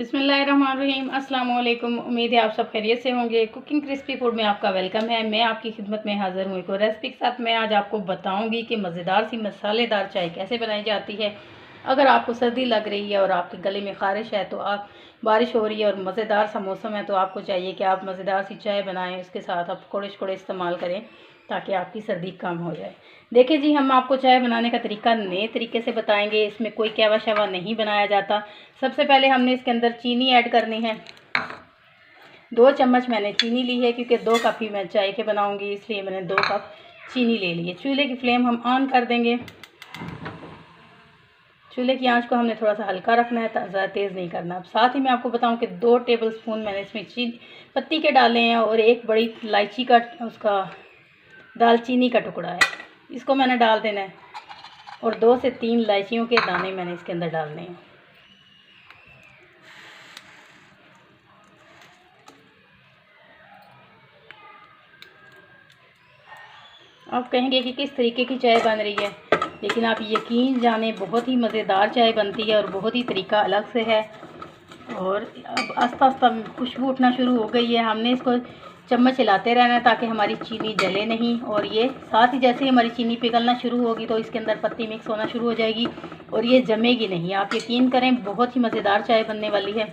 बिस्मिल्लाहिर्रहमानिर्रहीम। अस्सलाम वालेकुम। उम्मीद है आप सब खैरियत से होंगे। कुकिंग क्रिस्पी फूड में आपका वेलकम है। मैं आपकी खिदमत में हाज़िर हूँ एक और रेसिपी के साथ। मैं आज आपको बताऊंगी कि मज़ेदार सी मसालेदार चाय कैसे बनाई जाती है। अगर आपको सर्दी लग रही है और आपके गले में ख़ारिश है, तो आप बारिश हो रही है और मज़ेदार सा मौसम है, तो आपको चाहिए कि आप मज़ेदार सी चाय बनाएँ। उसके साथ आप पकौड़े शकौड़े इस्तेमाल करें ताकि आपकी सर्दी कम हो जाए। देखिए जी, हम आपको चाय बनाने का तरीका नए तरीके से बताएंगे। इसमें कोई कहवा शवा नहीं बनाया जाता। सबसे पहले हमने इसके अंदर चीनी ऐड करनी है। 2 चम्मच मैंने चीनी ली है, क्योंकि 2 कप ही मैं चाय के बनाऊंगी, इसलिए मैंने 2 कप चीनी ले ली है। चूल्हे की फ्लेम हम ऑन कर देंगे। चूल्हे की आंच को हमने थोड़ा सा हल्का रखना है, ज़्यादा तेज़ नहीं करना। अब साथ ही मैं आपको बताऊं कि 2 टेबलस्पून मैंने इसमें पत्ती के डाले हैं और एक बड़ी इलायची का उसका दालचीनी का टुकड़ा है, इसको मैंने डाल देना है। और 2 से 3 इलायचियों के दाने मैंने इसके अंदर डालने हैं। आप कहेंगे कि किस तरीके की चाय बन रही है, लेकिन आप यकीन जाने बहुत ही मज़ेदार चाय बनती है और बहुत ही तरीका अलग से है। और अब आस्ता आस्ता खुशबू उठना शुरू हो गई है। हमने इसको चम्मच हिलाते रहना है ताकि हमारी चीनी जले नहीं। और ये साथ ही जैसे ही हमारी चीनी पिघलना शुरू होगी तो इसके अंदर पत्ती मिक्स होना शुरू हो जाएगी और ये जमेगी नहीं। आप यकीन करें, बहुत ही मज़ेदार चाय बनने वाली है।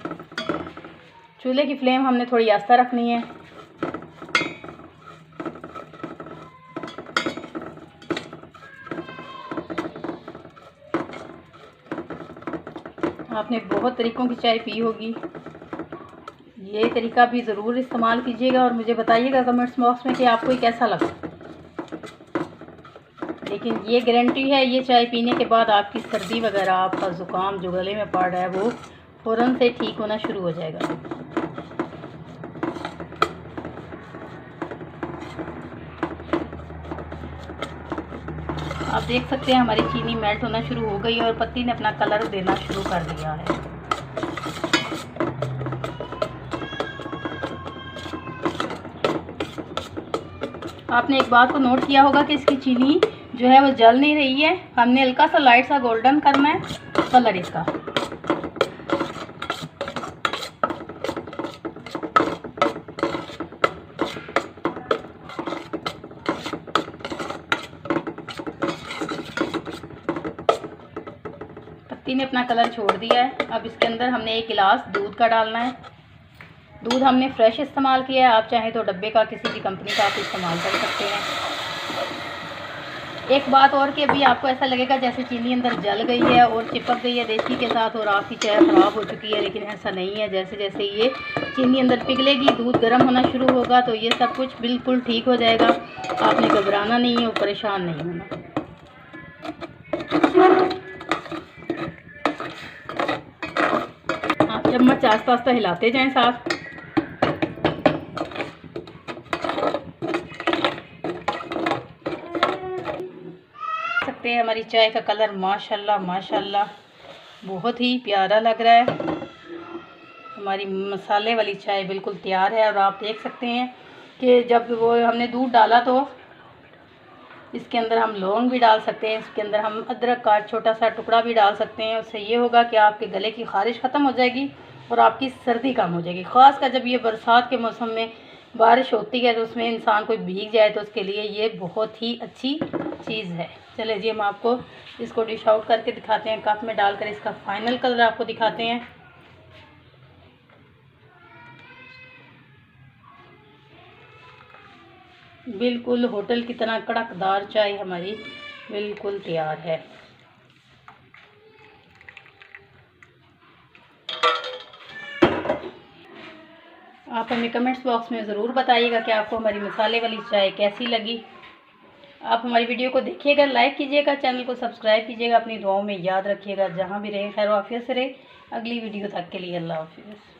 चूल्हे की फ्लेम हमने थोड़ी आस्ता रखनी है। आपने बहुत तरीक़ों की चाय पी होगी, ये तरीका भी ज़रूर इस्तेमाल कीजिएगा और मुझे बताइएगा कमेंट्स बॉक्स में कि आपको ये कैसा लगा। लेकिन ये गारंटी है, ये चाय पीने के बाद आपकी सर्दी वगैरह, आपका ज़ुकाम जो गले में पड़ रहा है, वो फ़ौरन से ठीक होना शुरू हो जाएगा। आप देख सकते हैं हमारी चीनी मेल्ट होना शुरू हो गई है और पत्ती ने अपना कलर देना शुरू कर दिया है। आपने एक बात को नोट किया होगा कि इसकी चीनी जो है वो जल नहीं रही है। हमने हल्का सा लाइट सा गोल्डन करना है कलर इसका। पत्ती ने अपना कलर छोड़ दिया है। अब इसके अंदर हमने 1 गिलास दूध का डालना है। दूध हमने फ्रेश इस्तेमाल किया है, आप चाहें तो डब्बे का किसी भी कंपनी का आप इस्तेमाल कर सकते हैं। एक बात और कि अभी आपको ऐसा लगेगा जैसे चीनी अंदर जल गई है और चिपक गई है देसी के साथ और आपकी चाय ख़राब हो चुकी है, लेकिन ऐसा नहीं है। जैसे जैसे ये चीनी अंदर पिघलेगी, दूध गर्म होना शुरू होगा, तो ये सब कुछ बिल्कुल ठीक हो जाएगा। आपने घबराना नहीं है और परेशान नहीं होना। आप चम्मच आस्ता आस्ता हिलाते जाएं साथ। सकते हैं हमारी चाय का कलर माशाल्लाह माशाल्लाह बहुत ही प्यारा लग रहा है। हमारी मसाले वाली चाय बिल्कुल तैयार है। और आप देख सकते हैं कि जब वो हमने दूध डाला तो इसके अंदर हम लौंग भी डाल सकते हैं, इसके अंदर हम अदरक का छोटा सा टुकड़ा भी डाल सकते हैं। उससे ये होगा कि आपके गले की ख़ारिश ख़त्म हो जाएगी और आपकी सर्दी कम हो जाएगी। ख़ासकर जब ये बरसात के मौसम में बारिश होती है तो उसमें इंसान कोई भीग जाए तो उसके लिए ये बहुत ही अच्छी चीज़ है। चलिए जी, हम आपको इसको डिश आउट करके दिखाते हैं। कप में डालकर इसका फाइनल कलर आपको दिखाते हैं। बिल्कुल होटल की तरह कड़कदार चाय हमारी बिल्कुल तैयार है। आप हमें कमेंट्स बॉक्स में ज़रूर बताइएगा कि आपको हमारी मसाले वाली चाय कैसी लगी। आप हमारी वीडियो को देखिएगा, लाइक कीजिएगा, चैनल को सब्सक्राइब कीजिएगा। अपनी दुआओं में याद रखिएगा। जहाँ भी रहे खैर आफियत से रहे। अगली वीडियो तक के लिए अल्लाह हाफिज़।